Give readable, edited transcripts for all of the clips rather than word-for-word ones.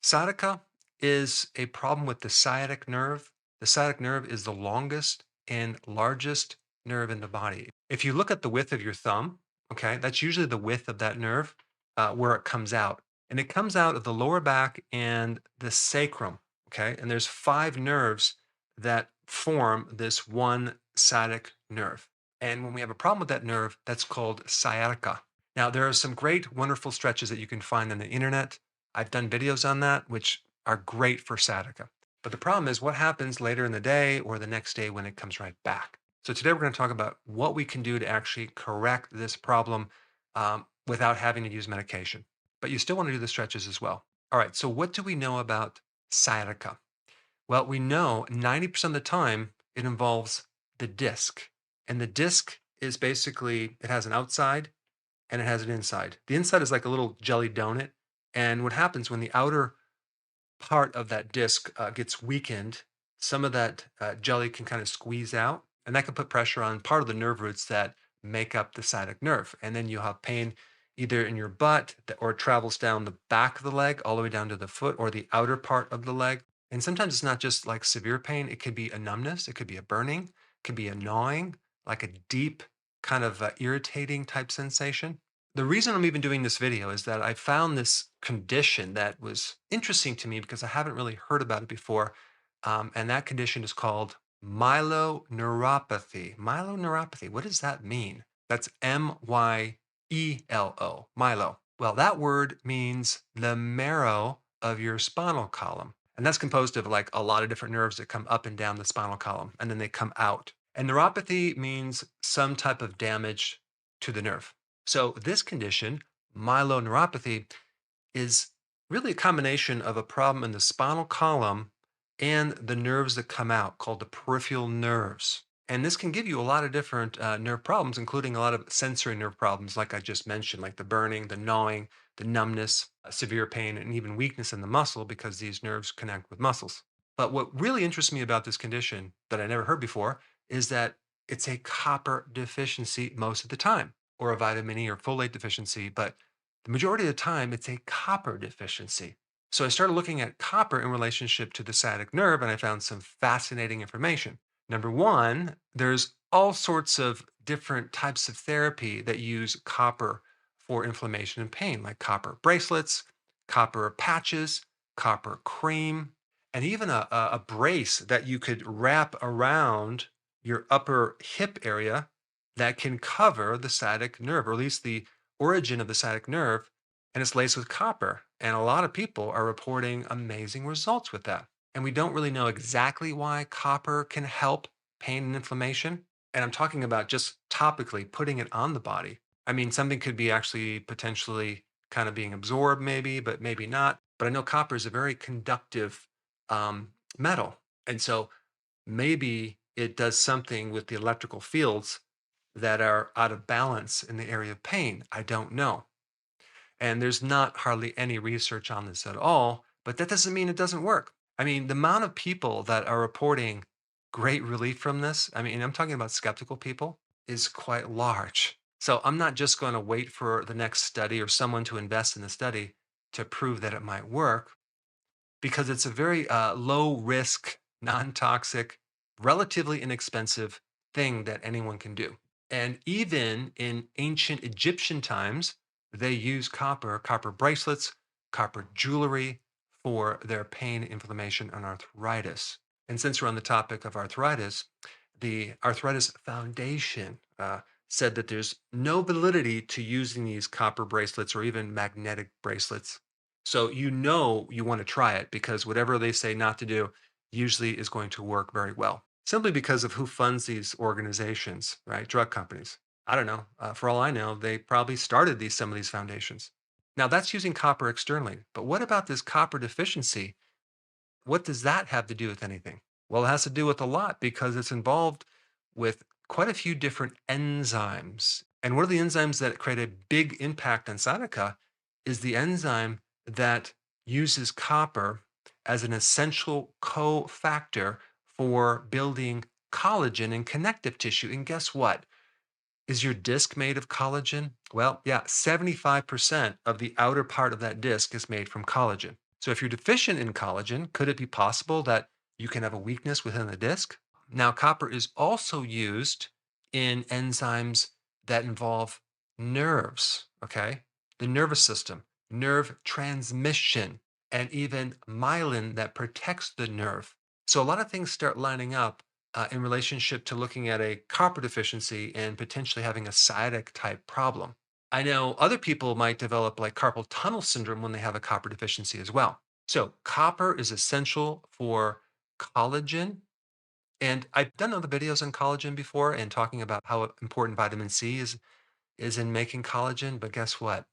Sciatica is a problem with the sciatic nerve. The sciatic nerve is the longest and largest nerve in the body. If you look at the width of your thumb, okay, that's usually the width of that nerve where it comes out. And it comes out of the lower back and the sacrum, okay? And there's five nerves that form this one sciatic nerve. And when we have a problem with that nerve, that's called sciatica. Now, there are some great, wonderful stretches that you can find on the internet. I've done videos on that, which are great for sciatica. But the problem is what happens later in the day or the next day when it comes right back. So today we're going to talk about what we can do to actually correct this problem without having to use medication. But you still want to do the stretches as well. All right, so what do we know about sciatica? Well, we know 90% of the time it involves the disc. And the disc is basically, it has an outside and it has an inside. The inside is like a little jelly donut. And what happens when the outer part of that disc gets weakened, some of that jelly can kind of squeeze out, and that can put pressure on part of the nerve roots that make up the sciatic nerve. And then you'll have pain either in your butt or it travels down the back of the leg all the way down to the foot or the outer part of the leg. And sometimes it's not just like severe pain, it could be a numbness, it could be a burning, it could be a gnawing, like a deep kind of irritating type sensation. The reason I'm even doing this video is that I found this condition that was interesting to me because I haven't really heard about it before. And that condition is called myeloneuropathy. Myeloneuropathy, what does that mean? That's Myelo, myelo. Well, that word means the marrow of your spinal column. And that's composed of like a lot of different nerves that come up and down the spinal column, and then they come out. And neuropathy means some type of damage to the nerve. So this condition, myeloneuropathy, is really a combination of a problem in the spinal column and the nerves that come out called the peripheral nerves. And this can give you a lot of different nerve problems, including a lot of sensory nerve problems, like I just mentioned, like the burning, the gnawing, the numbness, severe pain, and even weakness in the muscle because these nerves connect with muscles. But what really interests me about this condition that I never heard before is that it's a copper deficiency most of the time, or a vitamin E or folate deficiency. But the majority of the time, it's a copper deficiency. So I started looking at copper in relationship to the sciatic nerve, and I found some fascinating information. Number one, there's all sorts of different types of therapy that use copper for inflammation and pain, like copper bracelets, copper patches, copper cream, and even a brace that you could wrap around your upper hip area that can cover the sciatic nerve, or at least the origin of the sciatic nerve, and it's laced with copper. And a lot of people are reporting amazing results with that. And we don't really know exactly why copper can help pain and inflammation. And I'm talking about just topically putting it on the body. I mean, something could be actually potentially kind of being absorbed, maybe, but maybe not. But I know copper is a very conductive metal. And so maybe it does something with the electrical fields that are out of balance in the area of pain. I don't know. And there's not hardly any research on this at all, but that doesn't mean it doesn't work. I mean, the amount of people that are reporting great relief from this, I mean, I'm talking about skeptical people, is quite large. So I'm not just going to wait for the next study or someone to invest in the study to prove that it might work because it's a very low risk, non toxic, relatively inexpensive thing that anyone can do. And even in ancient Egyptian times, they used copper bracelets, copper jewelry for their pain, inflammation, and arthritis. And since we're on the topic of arthritis, the Arthritis Foundation said that there's no validity to using these copper bracelets or even magnetic bracelets. So you know you want to try it because whatever they say not to do usually is going to work very well. Simply because of who funds these organizations, right? Drug companies. I don't know. For all I know, they probably started some of these foundations. Now that's using copper externally, but what about this copper deficiency? What does that have to do with anything? Well, it has to do with a lot because it's involved with quite a few different enzymes. And one of the enzymes that create a big impact on sciatica is the enzyme that uses copper as an essential cofactor for building collagen and connective tissue. And guess what? Is your disc made of collagen? Well, yeah, 75% of the outer part of that disc is made from collagen. So if you're deficient in collagen, could it be possible that you can have a weakness within the disc? Now, copper is also used in enzymes that involve nerves, okay? The nervous system, nerve transmission, and even myelin that protects the nerve. So a lot of things start lining up in relationship to looking at a copper deficiency and potentially having a sciatic type problem. I know other people might develop like carpal tunnel syndrome when they have a copper deficiency as well. So, copper is essential for collagen. And I've done other videos on collagen before and talking about how important vitamin C is in making collagen. But guess what?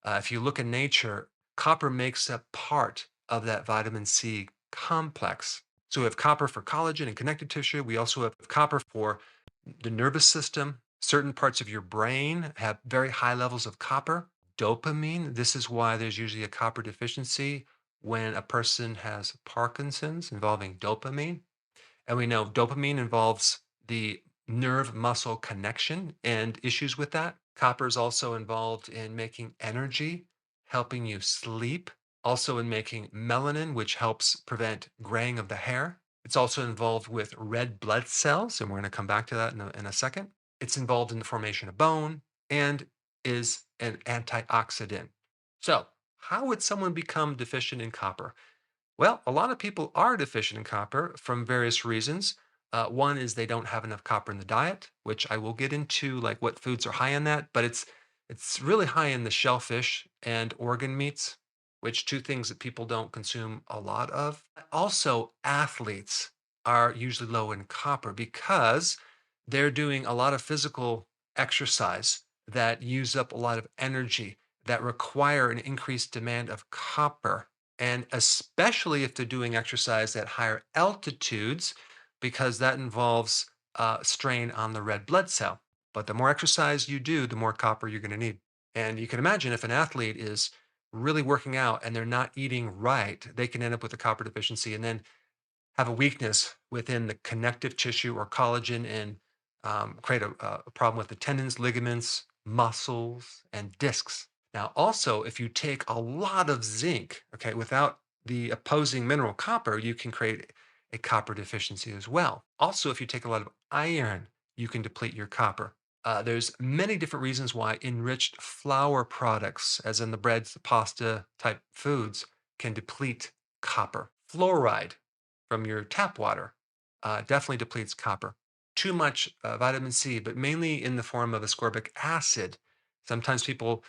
If you look in nature, copper makes up part of that vitamin C complex. So we have copper for collagen and connective tissue. We also have copper for the nervous system. Certain parts of your brain have very high levels of copper. Dopamine, this is why there's usually a copper deficiency when a person has Parkinson's involving dopamine. And we know dopamine involves the nerve muscle connection and issues with that. Copper is also involved in making energy, helping you sleep, also in making melanin, which helps prevent graying of the hair. It's also involved with red blood cells, and we're going to come back to that in a second. It's involved in the formation of bone and is an antioxidant. So, how would someone become deficient in copper? Well, a lot of people are deficient in copper from various reasons. One is they don't have enough copper in the diet, which I will get into, like what foods are high in that. But it's really high in the shellfish and organ meats, which two things that people don't consume a lot of. Also, athletes are usually low in copper because they're doing a lot of physical exercise that use up a lot of energy that require an increased demand of copper, and especially if they're doing exercise at higher altitudes, because that involves strain on the red blood cell. But the more exercise you do, the more copper you're going to need. And you can imagine if an athlete is really working out and they're not eating right, they can end up with a copper deficiency and then have a weakness within the connective tissue or collagen and create a problem with the tendons, ligaments, muscles, and discs. Now, also, if you take a lot of zinc, okay, without the opposing mineral copper, you can create a copper deficiency as well. Also, if you take a lot of iron, you can deplete your copper. There's many different reasons why enriched flour products, as in the breads, the pasta type foods, can deplete copper. Fluoride from your tap water definitely depletes copper. Too much vitamin C, but mainly in the form of ascorbic acid. Sometimes people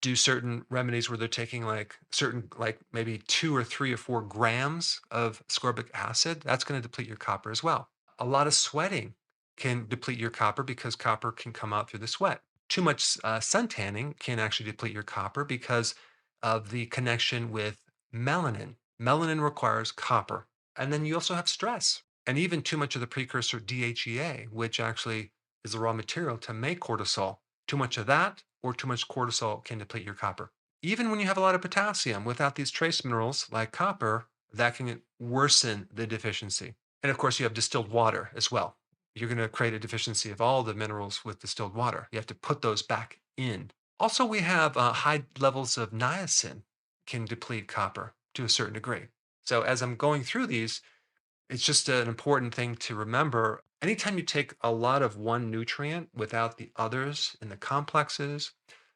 do certain remedies where they're taking like certain, like maybe 2 or 3 or 4 grams of ascorbic acid. That's going to deplete your copper as well. A lot of sweating can deplete your copper because copper can come out through the sweat. Too much sun tanning can actually deplete your copper because of the connection with melanin. Melanin requires copper. And then you also have stress and even too much of the precursor DHEA, which actually is the raw material to make cortisol. Too much of that or too much cortisol can deplete your copper. Even when you have a lot of potassium without these trace minerals like copper, that can worsen the deficiency. And of course, you have distilled water as well. You're going to create a deficiency of all the minerals with distilled water. You have to put those back in. Also, we have high levels of niacin can deplete copper to a certain degree. So as I'm going through these, it's just an important thing to remember. Anytime you take a lot of one nutrient without the others in the complexes,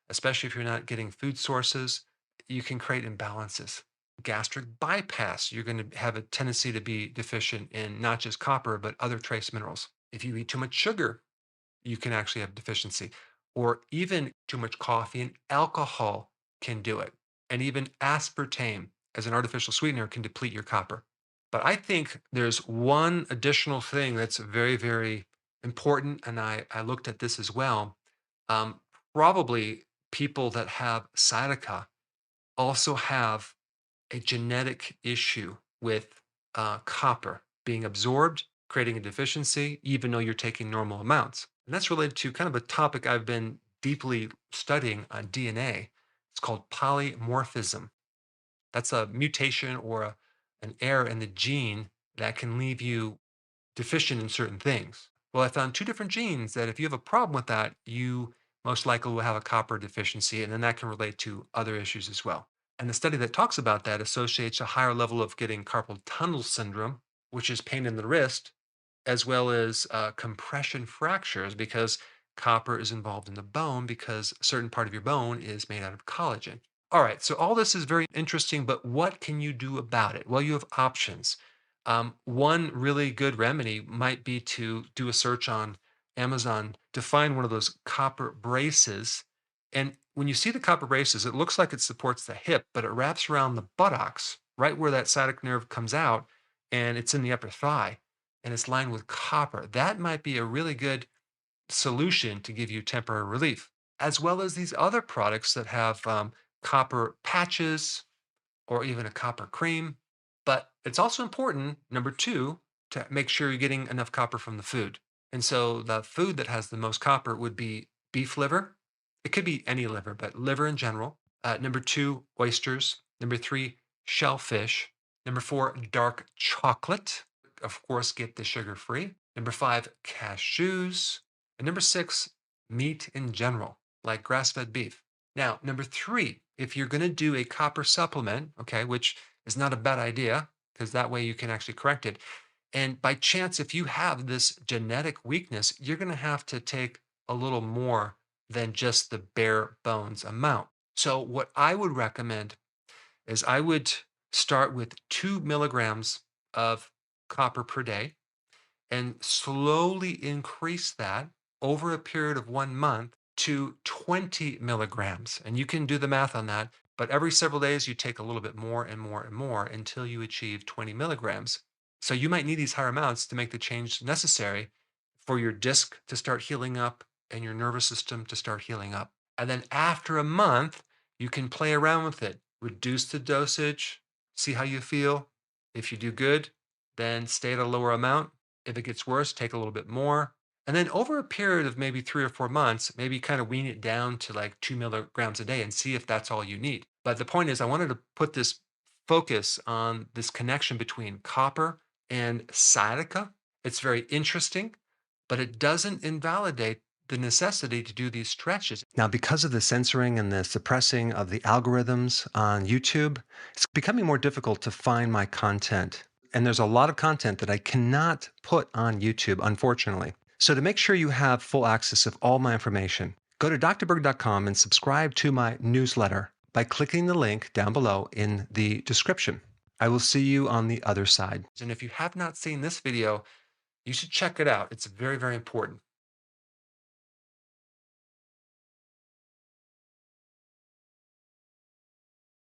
especially if you're not getting food sources, you can create imbalances. Gastric bypass, you're going to have a tendency to be deficient in not just copper, but other trace minerals. If you eat too much sugar, you can actually have deficiency, or even too much coffee and alcohol can do it. And even aspartame as an artificial sweetener can deplete your copper. But I think there's one additional thing that's very, very important. And I looked at this as well. Um, Probably people that have sciatica also have a genetic issue with copper being absorbed, creating a deficiency, even though you're taking normal amounts. And that's related to kind of a topic I've been deeply studying on DNA. It's called polymorphism. That's a mutation or an error in the gene that can leave you deficient in certain things. Well, I found two different genes that if you have a problem with that, you most likely will have a copper deficiency, and then that can relate to other issues as well. And the study that talks about that associates a higher level of getting carpal tunnel syndrome, which is pain in the wrist, as well as compression fractures because copper is involved in the bone because a certain part of your bone is made out of collagen. All right, so all this is very interesting, but what can you do about it? Well, you have options. One really good remedy might be to do a search on Amazon to find one of those copper braces. And when you see the copper braces, it looks like it supports the hip, but it wraps around the buttocks, right where that sciatic nerve comes out, and it's in the upper thigh, and it's lined with copper. That might be a really good solution to give you temporary relief, as well as these other products that have copper patches or even a copper cream. But it's also important, number two, to make sure you're getting enough copper from the food. And so the food that has the most copper would be beef liver. It could be any liver, but liver in general. Number two, oysters. Number three, shellfish. Number four, dark chocolate. Of course, get the sugar free. Number five, cashews. And number six, meat in general, like grass fed beef. Now, number three, if you're going to do a copper supplement, okay, which is not a bad idea because that way you can actually correct it. And by chance, if you have this genetic weakness, you're going to have to take a little more than just the bare bones amount. So, what I would recommend is I would start with 2 milligrams of copper per day and slowly increase that over a period of 1 month to 20 milligrams. And you can do the math on that, but every several days you take a little bit more and more and more until you achieve 20 milligrams. So you might need these higher amounts to make the change necessary for your disc to start healing up and your nervous system to start healing up. And then after a month, you can play around with it, reduce the dosage, see how you feel. If you do good, then stay at a lower amount. If it gets worse, take a little bit more. And then over a period of maybe 3 or 4 months, maybe kind of wean it down to like 2 milligrams a day and see if that's all you need. But the point is, I wanted to put this focus on this connection between copper and sciatica. It's very interesting, but it doesn't invalidate the necessity to do these stretches. Now, because of the censoring and the suppressing of the algorithms on YouTube, it's becoming more difficult to find my content. And there's a lot of content that I cannot put on YouTube, unfortunately. So to make sure you have full access of all my information, go to drberg.com and subscribe to my newsletter by clicking the link down below in the description. I will see you on the other side. And if you have not seen this video, you should check it out. It's very, very important.